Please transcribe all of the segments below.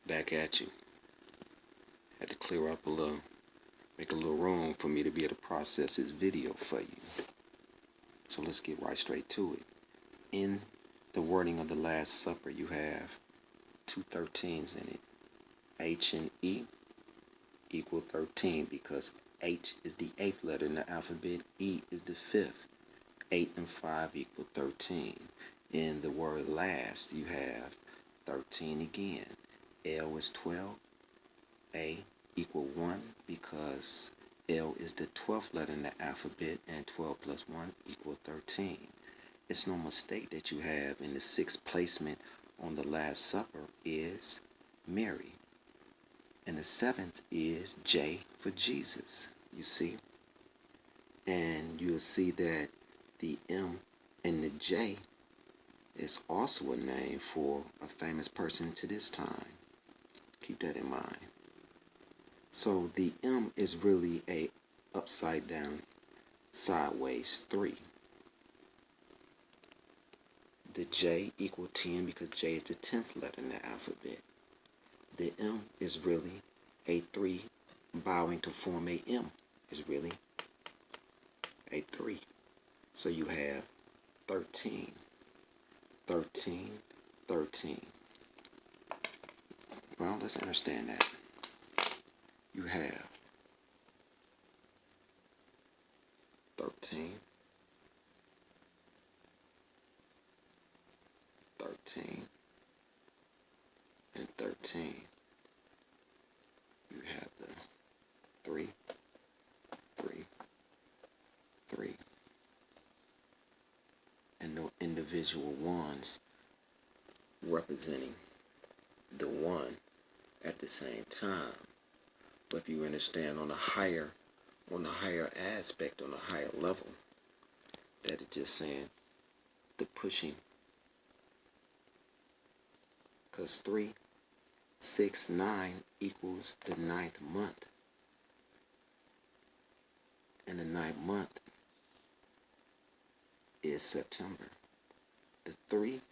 Back at you. Had to clear up a little, make a little room for me to be able to process this video for you. So let's get right straight to it. In the wording of the Last Supper, you have two 13s in it. H and E equal 13 because H is the 8th letter in the alphabet, E is the 5th. 8 and 5 equal 13. In the word last, you have 13 again. L is 12. A equal 1 because L is the 12th letter in the alphabet and 12 plus 1 equal 13. It's no mistake that you have in the 6th placement on the Last Supper is Mary. And the 7th is J for Jesus, you see. And you'll see that the M and the J is also a name for a famous person to this time. Keep that in mind. So the M is really a upside down, sideways 3. The J equal 10 because J is the 10th letter in the alphabet. The M is really a 3 bowing to form a M. Is really a 3. So you have 13, 13, 13. Well, let's understand that. You have 13, 13, and 13. You have the 3, 3, 3. And no individual ones representing the 1 at the same time. But if you understand on a higher aspect, on a higher level, that is just saying the pushing. Because 3, 6, 9 equals the 9th month. And the 9th month is September. The 3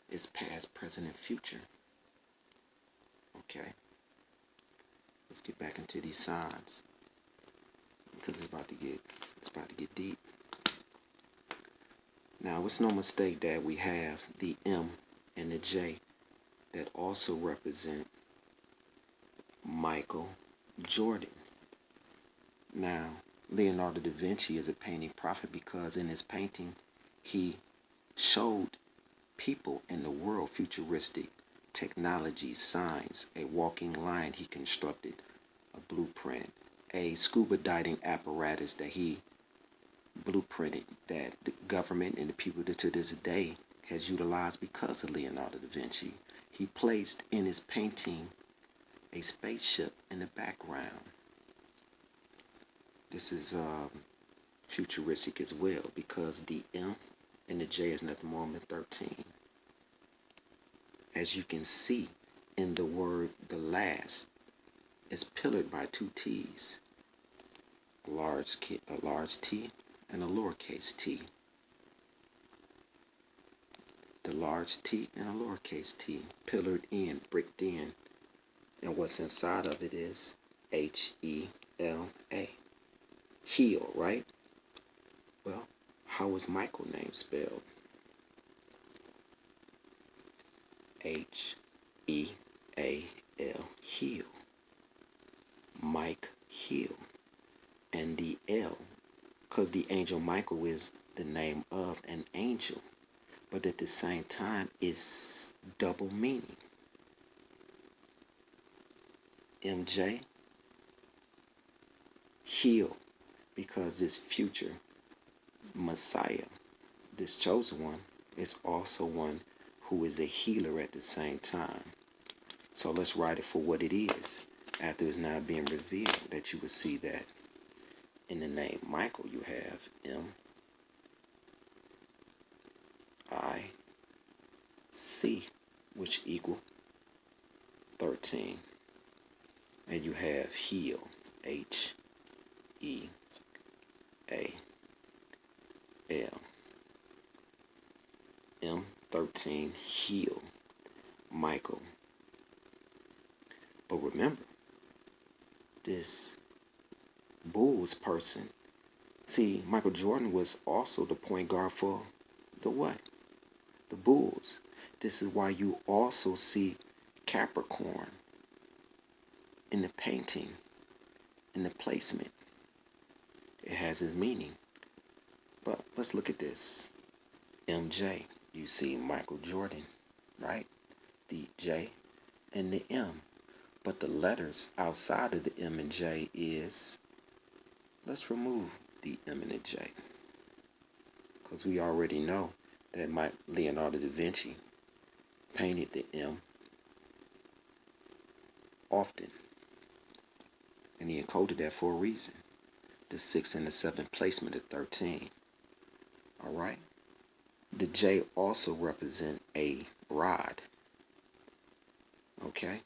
is past, present, and future. Okay. Let's get back into these signs because it's about to get deep. Now, it's no mistake that we have the M and the J that also represent Michael Jordan. Now, Leonardo da Vinci is a painting prophet because in his painting, he showed people in the world futuristic technology, science, a walking line he constructed, a blueprint, a scuba diving apparatus that he blueprinted that the government and the people to this day has utilized because of Leonardo da Vinci. He placed in his painting a spaceship in the background. This is futuristic as well because the M and the J is nothing more than 13. As you can see in the word the last, it's pillared by 2 T's, a large T and a lowercase t. The large T and a lowercase t, pillared in, bricked in, and what's inside of it is H-E-L-A. Heal, right? Well, how is Michael name spelled? H-E-A-L, heal. Mike heal. And the L, because the angel Michael is the name of an angel, but at the same time it's double meaning. MJ, heal, because this future Messiah, this chosen one, is also one who is a healer at the same time. So let's write it for what it is. After it's now being revealed, that you will see that in the name Michael you have M-I-C, which equal 13. And you have heal, H-E-A-L. M13, heal, Michael. But remember, this Bulls person, see, Michael Jordan was also the point guard for the what? The Bulls. This is why you also see Capricorn in the painting, in the placement. It has its meaning. But let's look at this. MJ, you see Michael Jordan, right? The J and the M. But the letters outside of the M and J is, let's remove the M and the J. Because we already know that Leonardo da Vinci painted the M often. And he encoded that for a reason. The 6 and the 7 placement of 13. Alright? The J also represent a rod. Okay?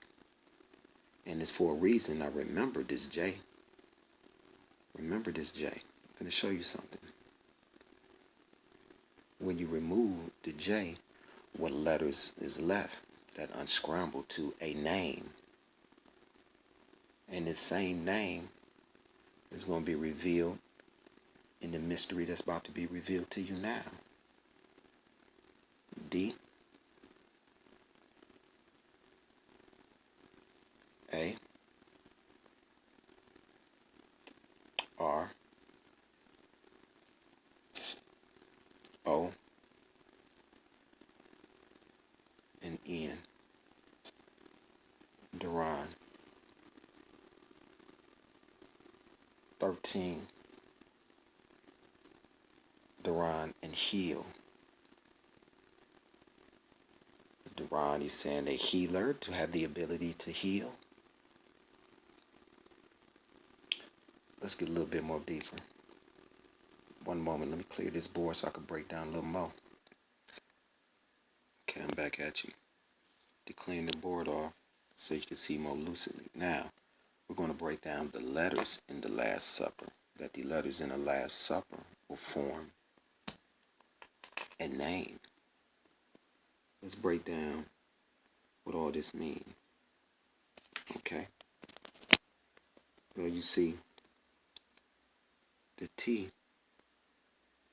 And it's for a reason. Now remember this J. Remember this J. I'm going to show you something. When you remove the J, what letters is left that unscramble to a name? And this same name is going to be revealed in the mystery that's about to be revealed to you now. D A R O and N. Daron. 13. Daron and heal. Daron, he's saying a healer, to have the ability to heal. Let's get a little bit more deeper. One moment, let me clear this board so I can break down a little more. Okay, I'm back at you. To clean the board off so you can see more lucidly. Now, we're going to break down the letters in the Last Supper. That the letters in the Last Supper will form a name. Let's break down what all this means. Okay? Well, you see, the T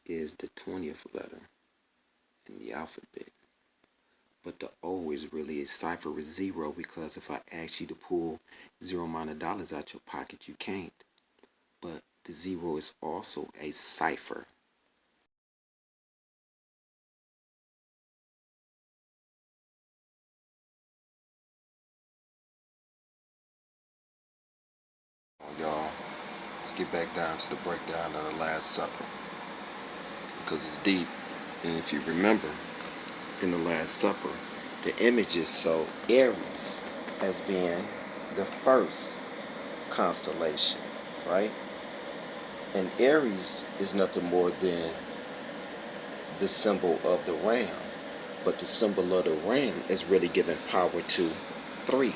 is the 20th letter in the alphabet. But the O is really a cipher with 0, because if I ask you to pull 0 amount of dollars out your pocket, you can't. But the 0 is also a cipher. Y'all, let's get back down to the breakdown of the Last Supper, because it's deep. And if you remember, in the Last Supper, the images show Aries as being the first constellation, right? And Aries is nothing more than the symbol of the ram. But the symbol of the ram is really giving power to 3,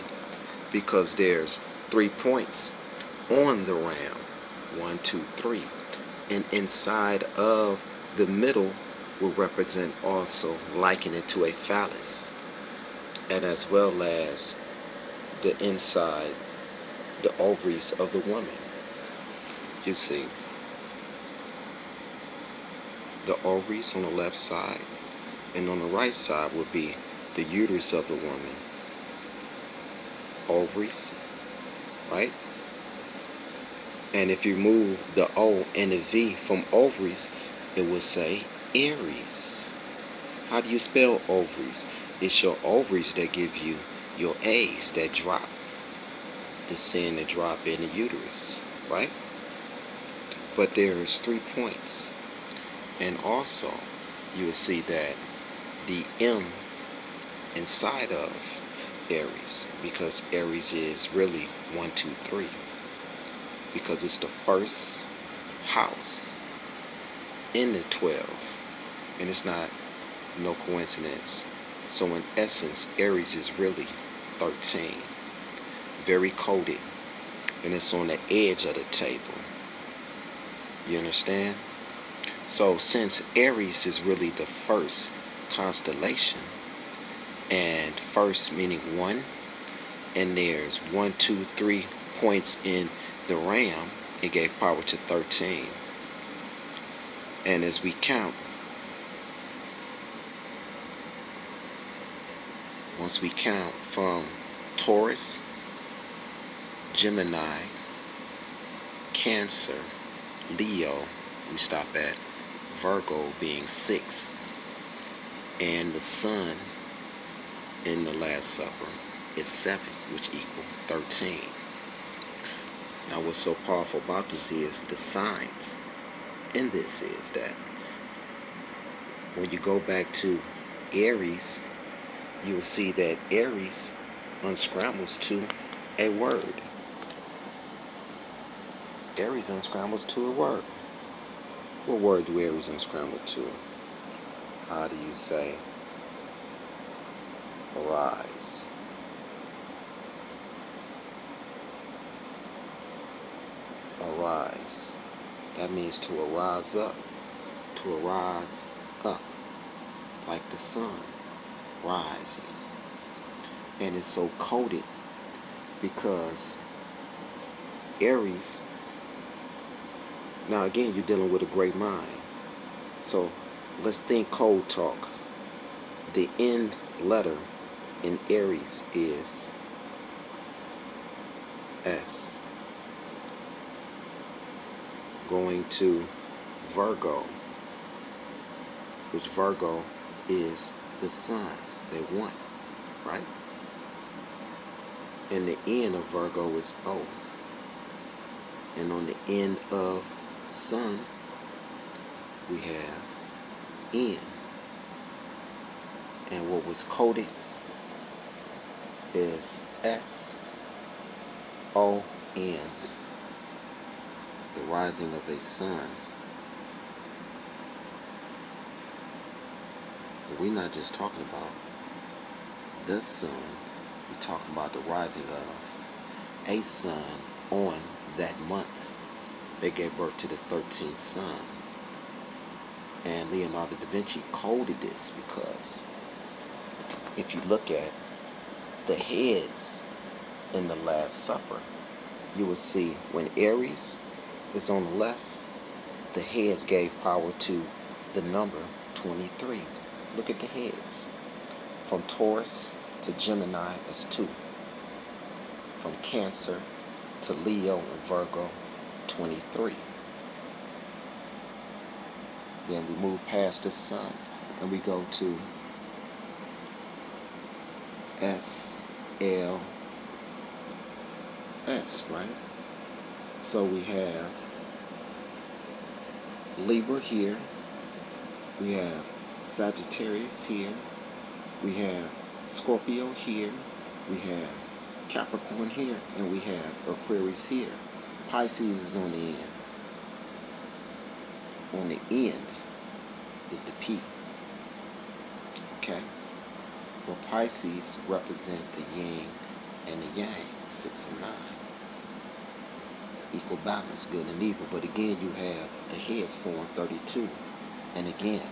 because there's 3 points on the ram. 1, 2, 3. And inside of the middle will represent, also liken it to a phallus. And as well as the inside, the ovaries of the woman. You see, the ovaries on the left side, and on the right side would be the uterus of the woman. Ovaries, right? And if you move the O and the V from ovaries, it would say Aries. How do you spell ovaries? It's your ovaries that give you your eggs that drop, descend and drop in the uterus, right? But there's 3 points. And also, you will see that the M inside of Aries, because Aries is really 1, 2, 3, because it's the first house in the 12, and it's not no coincidence. So in essence, Aries is really 13, very coded, and it's on the edge of the table. You understand? So since Aries is really the first constellation, and first meaning 1, and there's 1, 2, 3 points in the RAM, it gave power to 13. And as we count, once we count from Taurus, Gemini, Cancer, Leo, we stop at Virgo being 6, and the Sun in the Last Supper is 7, which equal 13. Now what's so powerful about this is the signs in this is that when you go back to Aries, you will see that Aries unscrambles to a word. Aries unscrambles to a word. What word do Aries unscramble to? How do you say arise? Arise. That means to arise up. To arise up. Like the sun rising. And it's so coded because Aries, now again, you're dealing with a great mind. So let's think code talk. The end letter in Aries is S. Going to Virgo, which Virgo is the sun. They want, right? And the end of Virgo is O. And on the end of Sun, we have N. And what was coded is SON, the rising of a sun. But we're not just talking about the sun, we're talking about the rising of a sun on that month. They gave birth to the 13th son. And Leonardo da Vinci coded this because if you look at the heads in the Last Supper, you will see when Aries is on the left, the heads gave power to the number 23. Look at the heads. From Taurus to Gemini, that's 2. From Cancer to Leo and Virgo, 23. Then we move past the sun and we go to SLS, right? So we have Libra here, we have Sagittarius here, we have Scorpio here, we have Capricorn here, and we have Aquarius here. Pisces is on the end. On the end is the P. Okay? Well, Pisces represent the yin and the yang, 6 and 9. Equal balance, good and evil. But again, you have the heads form 32. And again,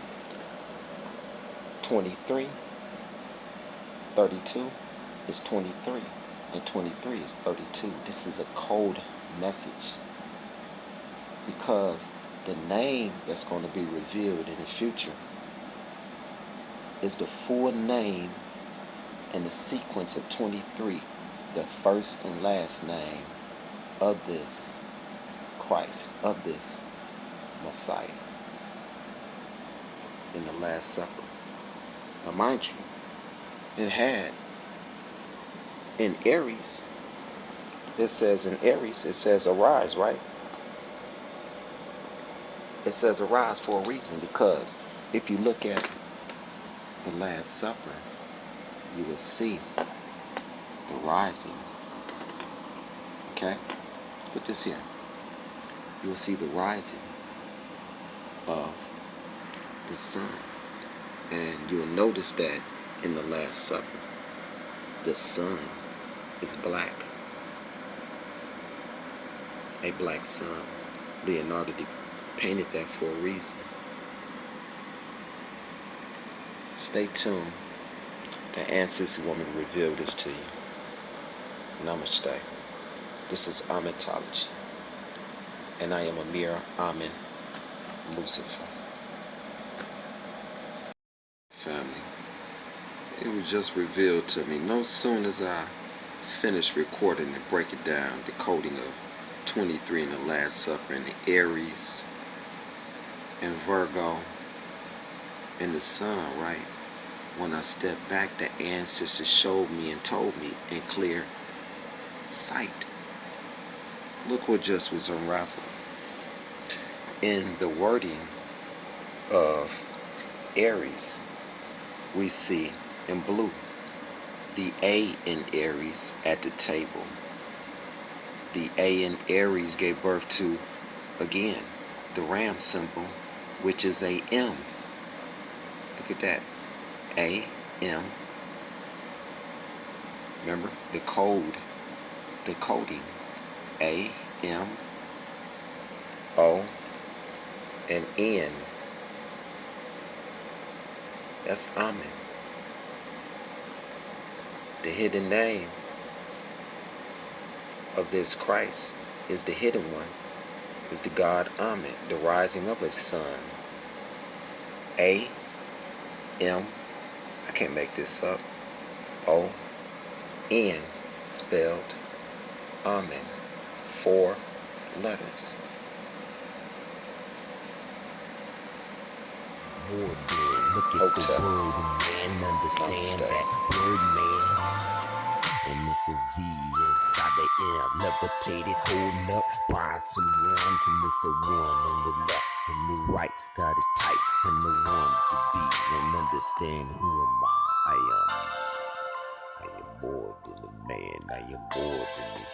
23, 32 is 23. And 23 is 32. This is a code message. Because the name that's going to be revealed in the future is the full name and the sequence of 23, the first and last name of this Christ, of this Messiah in the Last Supper. Now mind you, it had in Aries, it says arise, right? It says arise for a reason, because if you look at the Last Supper, you will see the rising. Okay? Let's put this here. You will see the rising of the sun. And you will notice that in the Last Supper, the sun is black. A black sun. Leonardo painted that for a reason. Stay tuned. The answers want me to reveal this to you. Namaste. This is Amentology, and I am a mere Amen Lucifer. Family, it was just revealed to me no soon as I finished recording and break it down, decoding of 23 in the Last Supper and the Aries and Virgo and the Sun, right? When I stepped back, the ancestors showed me and told me in clear sight. Look what just was unraveled. In the wording of Aries, we see in blue the A in Aries at the table. The A in Aries gave birth to, again, the ram symbol, which is a M. Look at that. A, M. Remember the code, the coding. A, M, O, and N. That's Amen. The hidden name of this Christ is the hidden one, is the God Amen, the rising of his sun. A, M, I can't make this up, O, N, spelled Amen. 4 letters. Look at the word and understand that word, man. And it's a V inside the M, levitated, holding up by some ones, and it's a 1 on the left and the right, got it tight, and the one to be and understand who am I am more than a man, I am more than a